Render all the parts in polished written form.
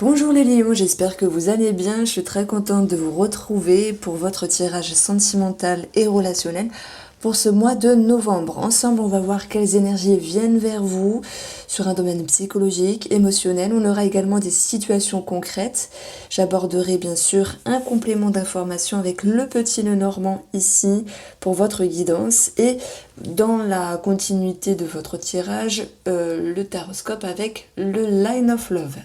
Bonjour les lions, j'espère que vous allez bien. Je suis très contente de vous retrouver pour votre tirage sentimental et relationnel pour ce mois de novembre. Ensemble, on va voir quelles énergies viennent vers vous sur un domaine psychologique, émotionnel. On aura également des situations concrètes. J'aborderai bien sûr un complément d'information avec le petit Lenormand ici pour votre guidance et dans la continuité de votre tirage, le taroscope avec le Line of Love.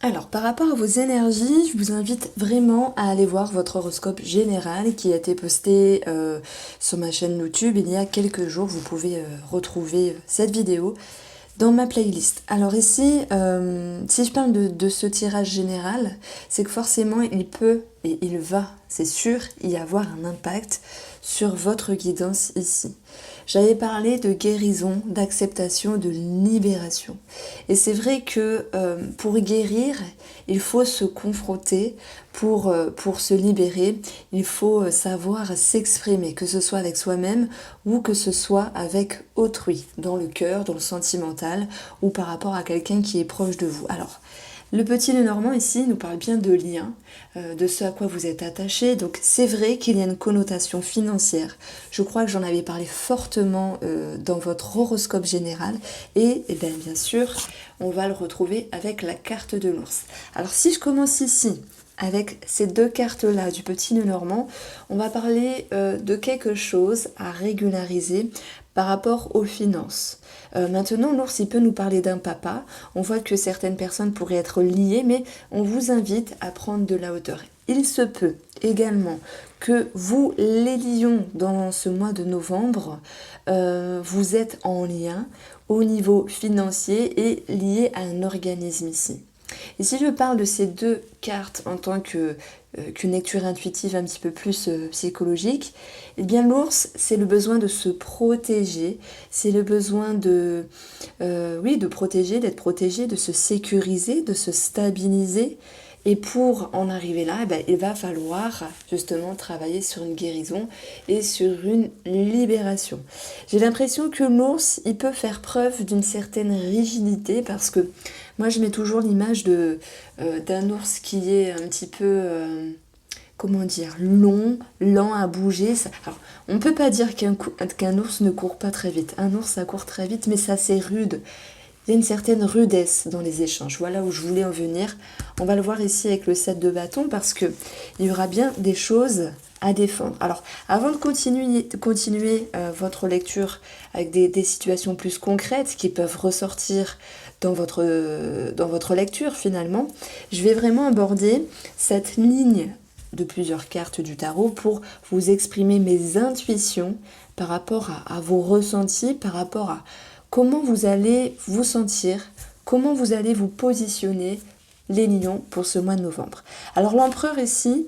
Alors, par rapport à vos énergies, je vous invite vraiment à aller voir votre horoscope général qui a été posté sur ma chaîne YouTube il y a quelques jours. Vous pouvez retrouver cette vidéo dans ma playlist. Alors ici, si je parle de ce tirage général, c'est que forcément il peut et il va, c'est sûr, y avoir un impact sur votre guidance ici. J'avais parlé de guérison, d'acceptation, de libération. Et c'est vrai que pour guérir, il faut se confronter, pour se libérer, il faut savoir s'exprimer, que ce soit avec soi-même ou que ce soit avec autrui, dans le cœur, dans le sentimental ou par rapport à quelqu'un qui est proche de vous. Alors, le petit Lenormand ici nous parle bien de lien, de ce à quoi vous êtes attaché. Donc c'est vrai qu'il y a une connotation financière. Je crois que j'en avais parlé fortement dans votre horoscope général. Et, bien sûr, on va le retrouver avec la carte de l'ours. Alors si je commence ici avec ces deux cartes-là du petit Lenormand, on va parler de quelque chose à régulariser par rapport aux finances. Maintenant, l'ours, il peut nous parler d'un papa. On voit que certaines personnes pourraient être liées, mais on vous invite à prendre de la hauteur. Il se peut également que vous, les lions, dans ce mois de novembre, vous êtes en lien au niveau financier et lié à un organisme ici. Et si je parle de ces deux cartes en tant qu'une lecture intuitive un petit peu plus psychologique, eh bien l'ours, c'est le besoin de se protéger, c'est le besoin de protéger, d'être protégé, de se sécuriser, de se stabiliser. Et pour en arriver là, il va falloir justement travailler sur une guérison et sur une libération. J'ai l'impression que l'ours, il peut faire preuve d'une certaine rigidité parce que moi je mets toujours l'image d'un ours qui est un petit peu, long, lent à bouger. Alors, on ne peut pas dire qu'un ours ne court pas très vite. Un ours, ça court très vite, mais ça c'est rude. Il y a une certaine rudesse dans les échanges. Voilà où je voulais en venir. On va le voir ici avec le 7 de bâton parce qu'il y aura bien des choses à défendre. Alors, avant de continuer votre lecture avec des situations plus concrètes qui peuvent ressortir dans votre lecture finalement, je vais vraiment aborder cette ligne de plusieurs cartes du tarot pour vous exprimer mes intuitions par rapport à vos ressentis, par rapport à comment vous allez vous sentir, comment vous allez vous positionner, les lions, pour ce mois de novembre. Alors l'empereur ici,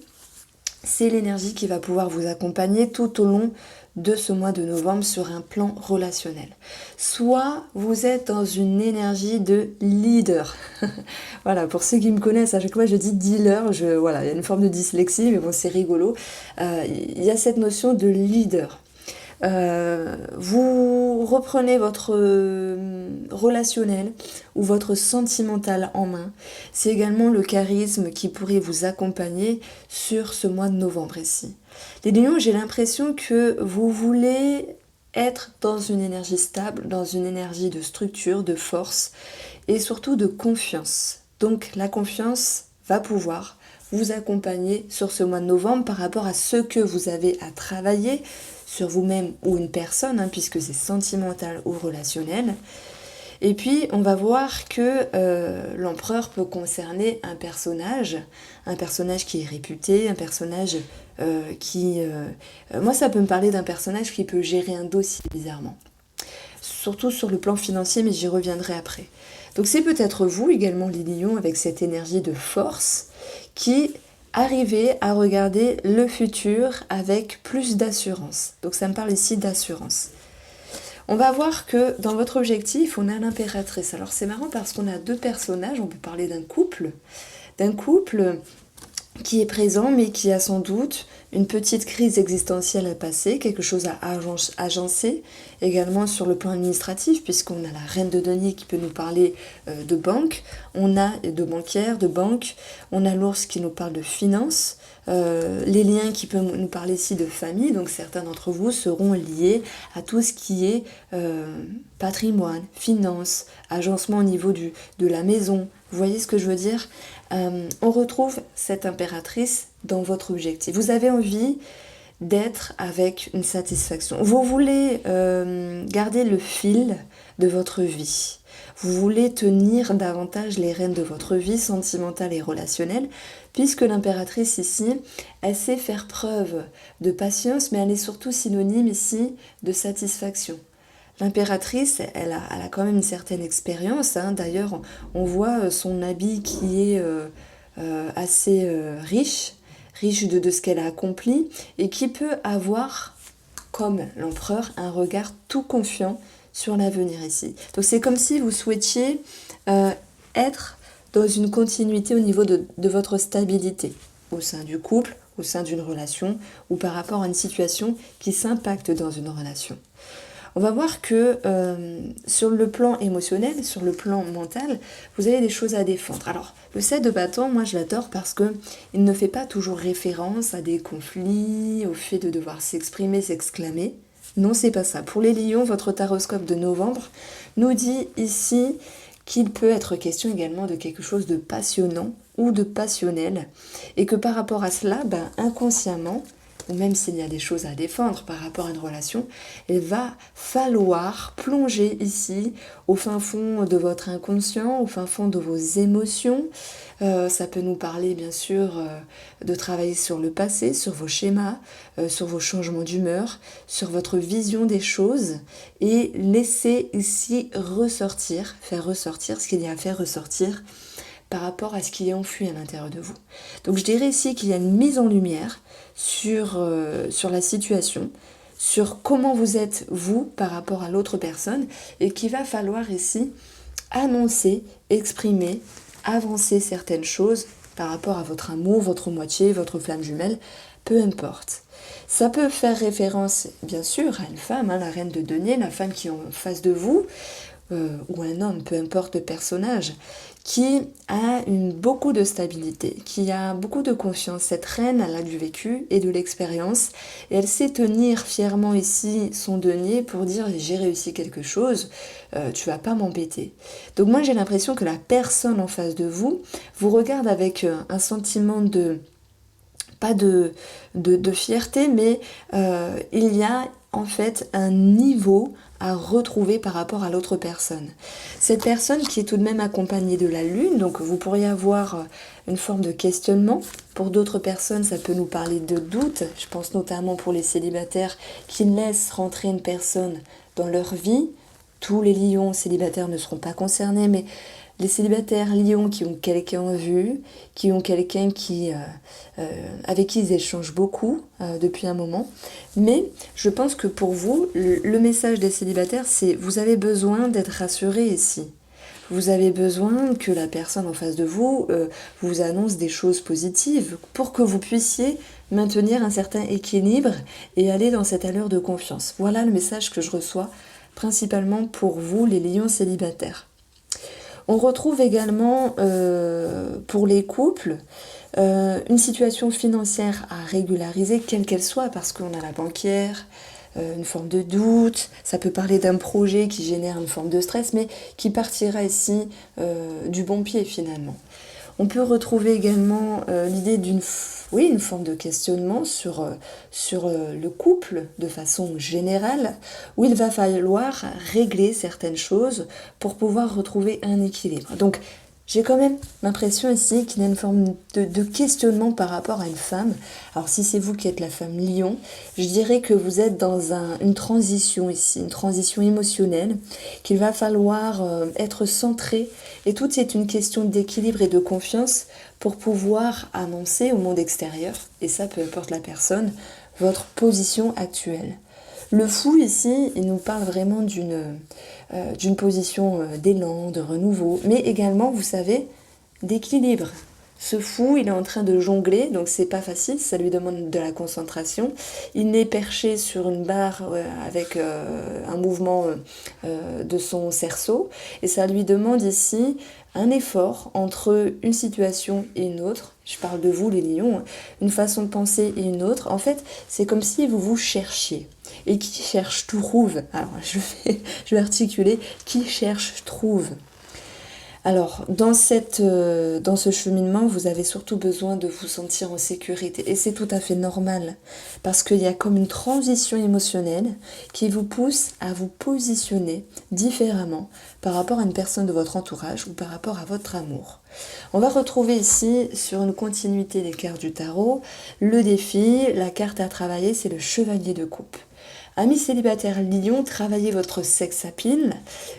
c'est l'énergie qui va pouvoir vous accompagner tout au long de ce mois de novembre sur un plan relationnel. Soit vous êtes dans une énergie de leader. Voilà, pour ceux qui me connaissent, à chaque fois je dis dealer, voilà, il y a une forme de dyslexie, mais bon, c'est rigolo. Il y a cette notion de leader. Vous reprenez votre relationnel ou votre sentimental en main. C'est également le charisme qui pourrait vous accompagner sur ce mois de novembre ici. Les lions, j'ai l'impression que vous voulez être dans une énergie stable, dans une énergie de structure, de force et surtout de confiance. Donc la confiance va pouvoir vous accompagner sur ce mois de novembre par rapport à ce que vous avez à travailler sur vous-même ou une personne, puisque c'est sentimental ou relationnel. Et puis, on va voir que l'empereur peut concerner un personnage qui est réputé, un personnage moi, ça peut me parler d'un personnage qui peut gérer un dossier, bizarrement. Surtout sur le plan financier, mais j'y reviendrai après. Donc c'est peut-être vous également, les lions, avec cette énergie de force, qui arrivez à regarder le futur avec plus d'assurance. Donc ça me parle ici d'assurance. On va voir que dans votre objectif, on a l'impératrice. Alors c'est marrant parce qu'on a deux personnages, on peut parler d'un couple qui est présent, mais qui a sans doute une petite crise existentielle à passer, quelque chose à agencer, également sur le plan administratif, puisqu'on a la reine de denier qui peut nous parler de banque, on a de banquière, de banque, on a l'ours qui nous parle de finance, les liens qui peuvent nous parler ici de famille, donc certains d'entre vous seront liés à tout ce qui est patrimoine, finance, agencement au niveau de la maison. Vous voyez ce que je veux dire? On retrouve cette impératrice dans votre objectif. Vous avez envie d'être avec une satisfaction. Vous voulez garder le fil de votre vie. Vous voulez tenir davantage les rênes de votre vie sentimentale et relationnelle, puisque l'impératrice ici, elle sait faire preuve de patience, mais elle est surtout synonyme ici de satisfaction. L'impératrice, elle a quand même une certaine expérience. D'ailleurs, on voit son habit qui est assez riche de ce qu'elle a accompli, et qui peut avoir, comme l'empereur, un regard tout confiant sur l'avenir ici. Donc c'est comme si vous souhaitiez être dans une continuité au niveau de votre stabilité, au sein du couple, au sein d'une relation, ou par rapport à une situation qui s'impacte dans une relation. On va voir que sur le plan émotionnel, sur le plan mental, vous avez des choses à défendre. Alors, le 7 de bâton, moi je l'adore parce qu'il ne fait pas toujours référence à des conflits, au fait de devoir s'exprimer, s'exclamer. Non, c'est pas ça. Pour les lions, votre taroscope de novembre nous dit ici qu'il peut être question également de quelque chose de passionnant ou de passionnel. Et que par rapport à cela, inconsciemment, ou même s'il y a des choses à défendre par rapport à une relation, il va falloir plonger ici au fin fond de votre inconscient, au fin fond de vos émotions. Ça peut nous parler bien sûr de travailler sur le passé, sur vos schémas, sur vos changements d'humeur, sur votre vision des choses, et laisser ici ressortir, faire ressortir ce qu'il y a à faire ressortir par rapport à ce qui est enfui à l'intérieur de vous. Donc je dirais ici qu'il y a une mise en lumière sur la situation, sur comment vous êtes vous par rapport à l'autre personne, et qu'il va falloir ici annoncer, exprimer, avancer certaines choses par rapport à votre amour, votre moitié, votre flamme jumelle, peu importe. Ça peut faire référence bien sûr à une femme, la reine de denier, la femme qui est en face de vous, ou un homme, peu importe le personnage, qui a beaucoup de stabilité, qui a beaucoup de confiance. Cette reine, elle a du vécu et de l'expérience, et elle sait tenir fièrement ici son denier pour dire « j'ai réussi quelque chose, tu vas pas m'embêter ». Donc moi j'ai l'impression que la personne en face de vous vous regarde avec un sentiment de, pas de fierté, mais il y a en fait un niveau à retrouver par rapport à l'autre personne. Cette personne qui est tout de même accompagnée de la lune, donc vous pourriez avoir une forme de questionnement. Pour d'autres personnes, ça peut nous parler de doute. Je pense notamment pour les célibataires qui laissent rentrer une personne dans leur vie. Tous les lions célibataires ne seront pas concernés, mais les célibataires lions qui ont quelqu'un en vue, qui ont quelqu'un avec qui ils échangent beaucoup depuis un moment. Mais je pense que pour vous, le message des célibataires, c'est vous avez besoin d'être rassuré ici. Vous avez besoin que la personne en face de vous vous annonce des choses positives pour que vous puissiez maintenir un certain équilibre et aller dans cette allure de confiance. Voilà le message que je reçois principalement pour vous, les lions célibataires. On retrouve également pour les couples une situation financière à régulariser, quelle qu'elle soit, parce qu'on a la banquière, une forme de doute, ça peut parler d'un projet qui génère une forme de stress, mais qui partira ici du bon pied finalement. On peut retrouver également l'idée d'une forme de questionnement sur le couple de façon générale, où il va falloir régler certaines choses pour pouvoir retrouver un équilibre. Donc j'ai quand même l'impression ici qu'il y a une forme de questionnement par rapport à une femme. Alors si c'est vous qui êtes la femme lion, je dirais que vous êtes dans une transition ici, une transition émotionnelle, qu'il va falloir être centré. Et tout c'est une question d'équilibre et de confiance pour pouvoir annoncer au monde extérieur, et ça peu importe la personne, votre position actuelle. Le fou ici, il nous parle vraiment d'une position d'élan, de renouveau, mais également, vous savez, d'équilibre. Ce fou, il est en train de jongler, donc c'est pas facile, ça lui demande de la concentration. Il est perché sur une barre avec un mouvement de son cerceau, et ça lui demande ici un effort entre une situation et une autre. Je parle de vous, les lions, une façon de penser et une autre. En fait, c'est comme si vous vous cherchiez. Et qui cherche trouve. Alors, je vais articuler. Qui cherche trouve. Alors, dans ce cheminement, vous avez surtout besoin de vous sentir en sécurité. Et c'est tout à fait normal. Parce qu'il y a comme une transition émotionnelle qui vous pousse à vous positionner différemment par rapport à une personne de votre entourage ou par rapport à votre amour. On va retrouver ici, sur une continuité des cartes du tarot, le défi, la carte à travailler, c'est le chevalier de coupe. Amis célibataires lions, travaillez votre sex appeal.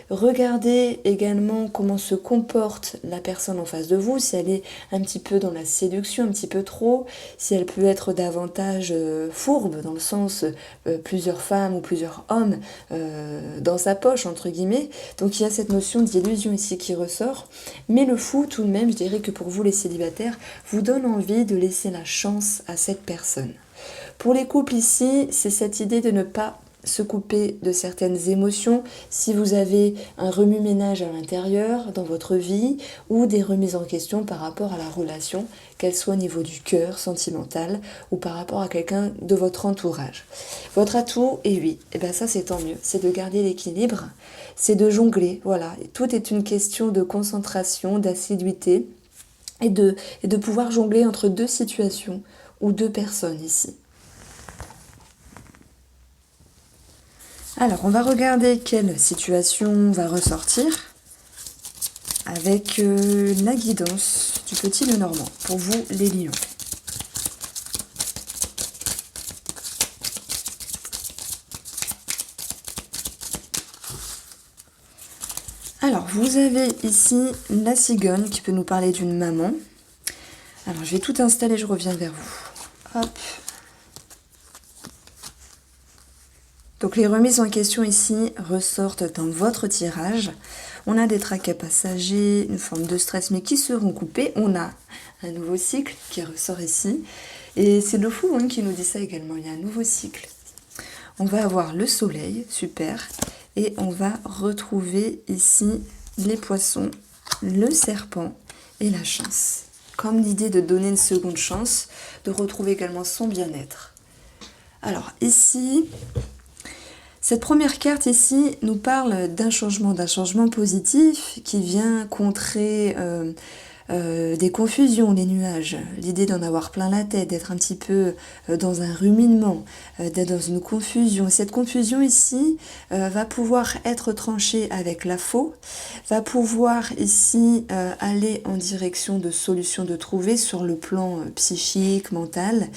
Regardez également comment se comporte la personne en face de vous, si elle est un petit peu dans la séduction, un petit peu trop, si elle peut être davantage fourbe, dans le sens plusieurs femmes ou plusieurs hommes dans sa poche, entre guillemets. Donc il y a cette notion d'illusion ici qui ressort. Mais le fou, tout de même, je dirais que pour vous les célibataires, vous donne envie de laisser la chance à cette personne. Pour les couples ici, c'est cette idée de ne pas se couper de certaines émotions si vous avez un remue-ménage à l'intérieur dans votre vie ou des remises en question par rapport à la relation, qu'elle soit au niveau du cœur, sentimental ou par rapport à quelqu'un de votre entourage. Votre atout, et oui, et bien ça c'est tant mieux, c'est de garder l'équilibre, c'est de jongler, voilà. Tout est une question de concentration, d'assiduité et de pouvoir jongler entre deux situations ou deux personnes ici. Alors, on va regarder quelle situation va ressortir avec la guidance du petit Lenormand pour vous, les lions. Alors, vous avez ici la cigogne qui peut nous parler d'une maman. Alors, je vais tout installer, je reviens vers vous. Hop. Donc les remises en question ici ressortent dans votre tirage. On a des tracas passagers, une forme de stress mais qui seront coupés. On a un nouveau cycle qui ressort ici. Et c'est le fou qui nous dit ça également, il y a un nouveau cycle. On va avoir le soleil, super. Et on va retrouver ici les poissons, le serpent et la chance. Comme l'idée de donner une seconde chance, de retrouver également son bien-être. Alors ici... Cette première carte ici nous parle d'un changement positif qui vient contrer des confusions, des nuages. L'idée d'en avoir plein la tête, d'être un petit peu dans un ruminement, d'être dans une confusion. Cette confusion ici va pouvoir être tranchée avec la faux, va pouvoir ici aller en direction de solutions de trouver sur le plan psychique, mental.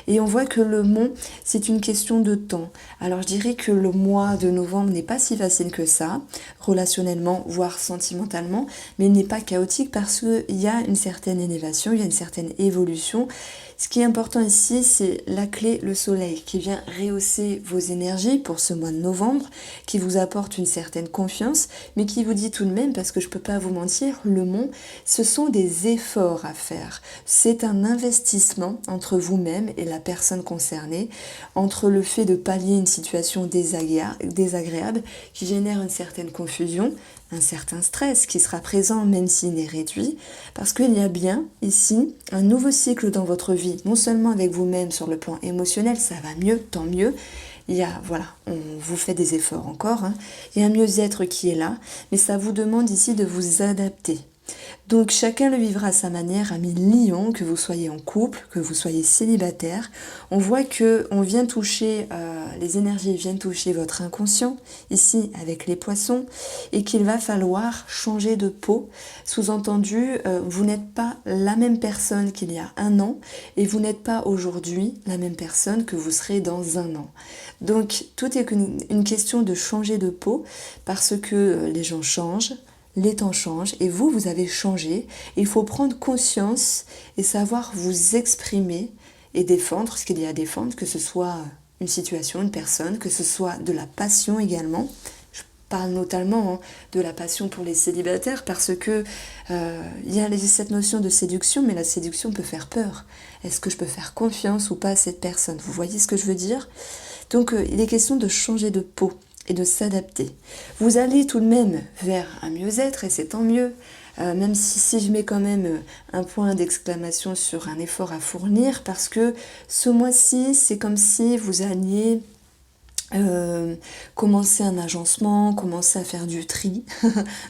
Et on voit que le mont, c'est une question de temps. Alors je dirais que le mois de novembre n'est pas si facile que ça, relationnellement, voire sentimentalement, mais il n'est pas chaotique parce qu'il y a une certaine élévation, il y a une certaine évolution. Ce qui est important ici, c'est la clé, le soleil, qui vient rehausser vos énergies pour ce mois de novembre, qui vous apporte une certaine confiance, mais qui vous dit tout de même, parce que je ne peux pas vous mentir, le mont, ce sont des efforts à faire. C'est un investissement entre vous-même et la personne concernée, entre le fait de pallier une situation désagréable qui génère une certaine confusion, un certain stress qui sera présent même s'il est réduit, parce qu'il y a bien ici un nouveau cycle dans votre vie, non seulement avec vous-même sur le plan émotionnel, ça va mieux, tant mieux, il y a, voilà, on vous fait des efforts encore, il y a un mieux-être qui est là, mais ça vous demande ici de vous adapter. Donc chacun le vivra à sa manière, amis lions, que vous soyez en couple, que vous soyez célibataire. On voit que on vient toucher, les énergies viennent toucher votre inconscient, ici avec les poissons, et qu'il va falloir changer de peau. Sous-entendu, vous n'êtes pas la même personne qu'il y a un an, et vous n'êtes pas aujourd'hui la même personne que vous serez dans un an. Donc tout est une question de changer de peau, parce que les gens changent, les temps changent et vous avez changé. Il faut prendre conscience et savoir vous exprimer et défendre ce qu'il y a à défendre, que ce soit une situation, une personne, que ce soit de la passion également. parle notamment de la passion pour les célibataires parce que il y a cette notion de séduction, mais la séduction peut faire peur. Est-ce que je peux faire confiance ou pas à cette personne? Vous voyez ce que je veux dire? Donc il est question de changer de peau et de s'adapter. Vous allez tout de même vers un mieux-être et c'est tant mieux. Même si je mets quand même un point d'exclamation sur un effort à fournir parce que ce mois-ci, c'est comme si vous alliez commencer un agencement, commencer à faire du tri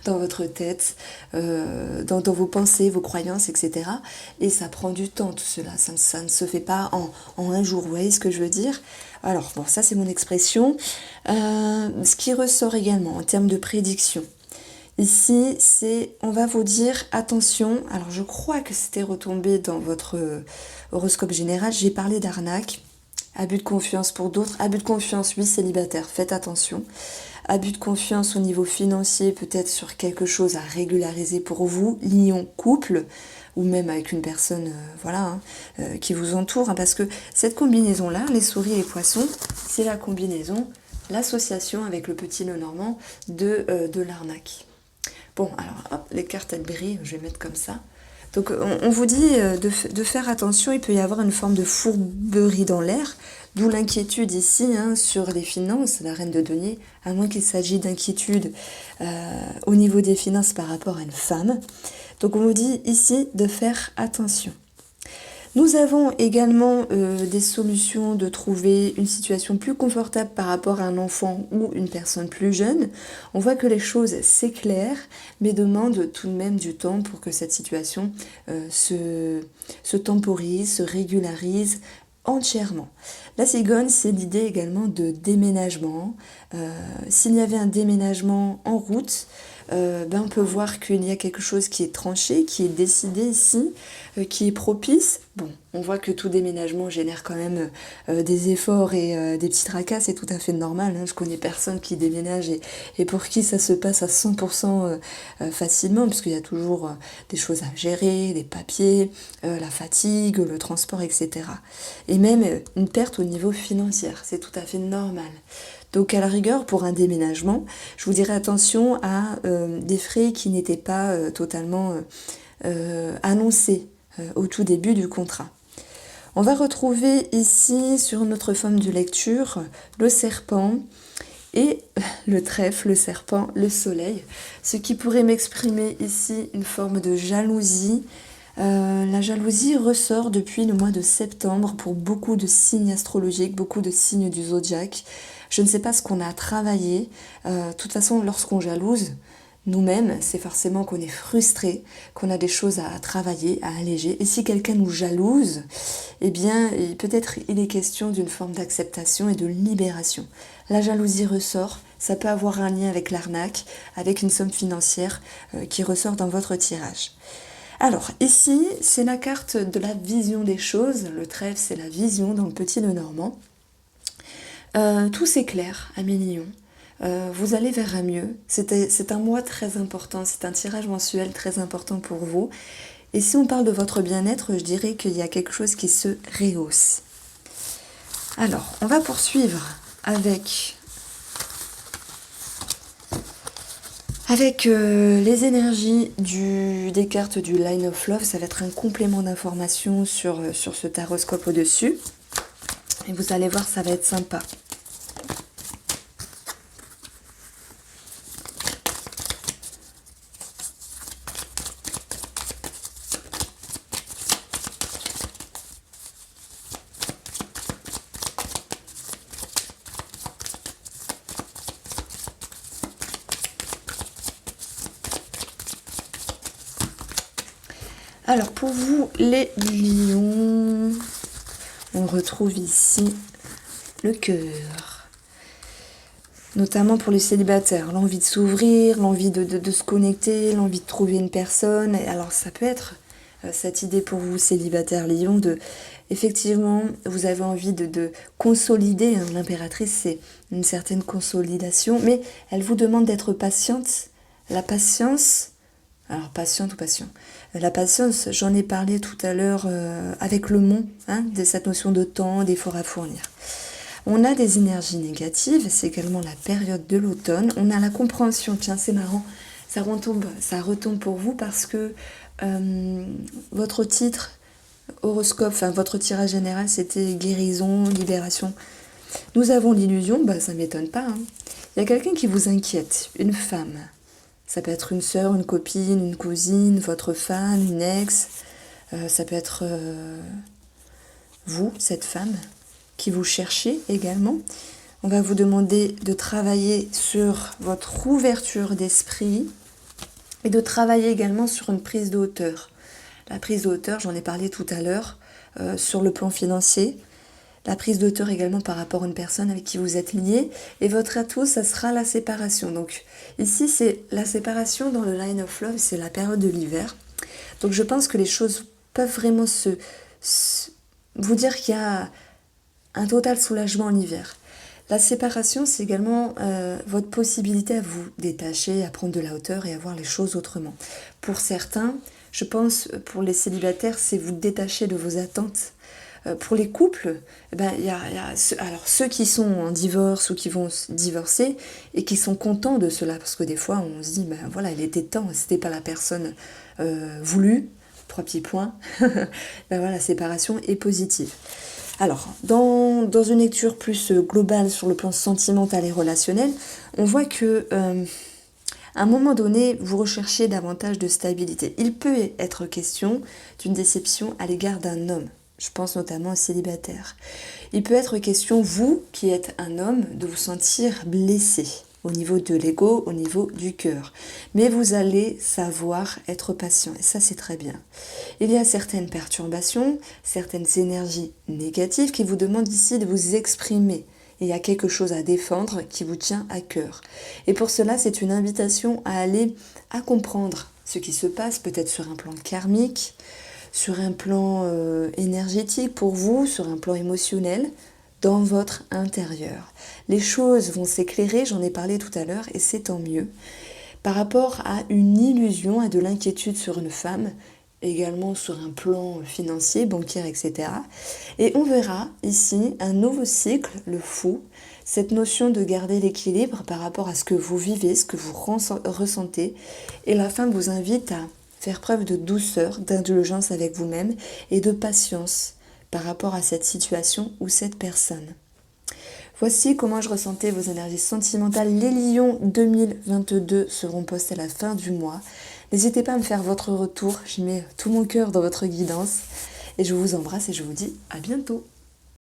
dans votre tête, dans vos pensées, vos croyances, etc. Et ça prend du temps tout cela, ça ne se fait pas en un jour, vous voyez ce que je veux dire? Alors bon, ça c'est mon expression. Ce qui ressort également en termes de prédiction, ici c'est, on va vous dire attention, alors je crois que c'était retombé dans votre horoscope général, j'ai parlé d'arnaque. Abus de confiance pour d'autres. Abus de confiance, oui, célibataire, faites attention. Abus de confiance au niveau financier, peut-être sur quelque chose à régulariser pour vous, lion couple, ou même avec une personne qui vous entoure. Parce que cette combinaison-là, les souris et les poissons, c'est la combinaison, l'association avec le petit Lenormand de l'arnaque. Bon, alors hop, les cartes elles brillent, je vais mettre comme ça. Donc on vous dit de faire attention, il peut y avoir une forme de fourberie dans l'air, d'où l'inquiétude ici sur les finances, la reine de denier, à moins qu'il s'agisse d'inquiétude au niveau des finances par rapport à une femme. Donc on vous dit ici de faire attention. Nous avons également des solutions de trouver une situation plus confortable par rapport à un enfant ou une personne plus jeune. On voit que les choses s'éclairent, mais demandent tout de même du temps pour que cette situation se temporise, se régularise entièrement. La cigogne, c'est l'idée également de déménagement. S'il y avait un déménagement en route, on peut voir qu'il y a quelque chose qui est tranché, qui est décidé ici, qui est propice. Bon, on voit que tout déménagement génère quand même des efforts et des petits tracas, c'est tout à fait normal. Je connais personne qui déménage et pour qui ça se passe à 100% facilement, puisqu'il y a toujours des choses à gérer, des papiers, la fatigue, le transport, etc. Et même une perte au niveau financier, c'est tout à fait normal. Donc à la rigueur, pour un déménagement, je vous dirais attention à des frais qui n'étaient pas totalement annoncés au tout début du contrat. On va retrouver ici sur notre forme de lecture le serpent et le trèfle, le serpent, le soleil, ce qui pourrait m'exprimer ici une forme de jalousie. La jalousie ressort depuis le mois de septembre pour beaucoup de signes astrologiques, beaucoup de signes du zodiaque. Je ne sais pas ce qu'on a à travailler. De toute façon, lorsqu'on jalouse, nous-mêmes, c'est forcément qu'on est frustré, qu'on a des choses à travailler, à alléger. Et si quelqu'un nous jalouse, eh bien, peut-être il est question d'une forme d'acceptation et de libération. La jalousie ressort, ça peut avoir un lien avec l'arnaque, avec une somme financière qui ressort dans votre tirage. Alors, ici, c'est la carte de la vision des choses. Le trèfle, c'est la vision dans le petit Lenormand. Tout s'éclaire, amis lions. Vous allez vers un mieux. C'est un mois très important, c'est un tirage mensuel très important pour vous. Et si on parle de votre bien-être, je dirais qu'il y a quelque chose qui se rehausse. Alors, on va poursuivre avec les énergies des cartes du Line of Love. Ça va être un complément d'information sur ce taroscope au-dessus. Et vous allez voir, ça va être sympa. Alors pour vous les lions, on retrouve ici le cœur, notamment pour les célibataires, l'envie de s'ouvrir, l'envie de se connecter, l'envie de trouver une personne. Et alors ça peut être cette idée pour vous célibataires lions effectivement vous avez envie de consolider, l'impératrice c'est une certaine consolidation, mais elle vous demande d'être patiente. La patience, alors patiente ou patient, la patience, j'en ai parlé tout à l'heure avec le mont, de cette notion de temps, d'effort à fournir. On a des énergies négatives, c'est également la période de l'automne. On a la compréhension, tiens c'est marrant, ça retombe pour vous parce que votre titre horoscope, enfin votre tirage général c'était guérison, libération. Nous avons l'illusion, ça ne m'étonne pas. Il y a quelqu'un qui vous inquiète, une femme. Ça peut être une sœur, une copine, une cousine, votre femme, une ex. Ça peut être vous, cette femme, qui vous cherchez également. On va vous demander de travailler sur votre ouverture d'esprit et de travailler également sur une prise de hauteur. La prise de hauteur, j'en ai parlé tout à l'heure, sur le plan financier. La prise de hauteur également par rapport à une personne avec qui vous êtes lié. Et votre atout, ça sera la séparation. Donc ici, c'est la séparation dans le line of love, c'est la période de l'hiver. Donc je pense que les choses peuvent vraiment vous dire qu'il y a un total soulagement en hiver. La séparation, c'est également votre possibilité à vous détacher, à prendre de la hauteur et à voir les choses autrement. Pour certains, je pense, pour les célibataires, c'est vous détacher de vos attentes. Pour les couples, il y a ceux qui sont en divorce ou qui vont divorcer et qui sont contents de cela, parce que des fois on se dit, voilà, il était temps, c'était pas la personne voulue, 3 petits points, voilà, la séparation est positive. Alors, dans une lecture plus globale sur le plan sentimental et relationnel, on voit que à un moment donné, vous recherchez davantage de stabilité. Il peut être question d'une déception à l'égard d'un homme. Je pense notamment aux célibataires. Il peut être question, vous qui êtes un homme, de vous sentir blessé au niveau de l'ego, au niveau du cœur. Mais vous allez savoir être patient et ça c'est très bien. Il y a certaines perturbations, certaines énergies négatives qui vous demandent ici de vous exprimer. Et il y a quelque chose à défendre qui vous tient à cœur. Et pour cela, c'est une invitation à comprendre ce qui se passe, peut-être sur un plan karmique, sur un plan énergétique pour vous, sur un plan émotionnel, dans votre intérieur. Les choses vont s'éclairer, j'en ai parlé tout à l'heure, et c'est tant mieux. Par rapport à une illusion, à de l'inquiétude sur une femme, également sur un plan financier, bancaire, etc. Et on verra ici un nouveau cycle, le fou, cette notion de garder l'équilibre par rapport à ce que vous vivez, ce que vous ressentez. Et la femme vous invite à faire preuve de douceur, d'indulgence avec vous-même et de patience par rapport à cette situation ou cette personne. Voici comment je ressentais vos énergies sentimentales. Les lions 2022 seront postés à la fin du mois. N'hésitez pas à me faire votre retour. J'y mets tout mon cœur dans votre guidance. Et je vous embrasse et je vous dis à bientôt.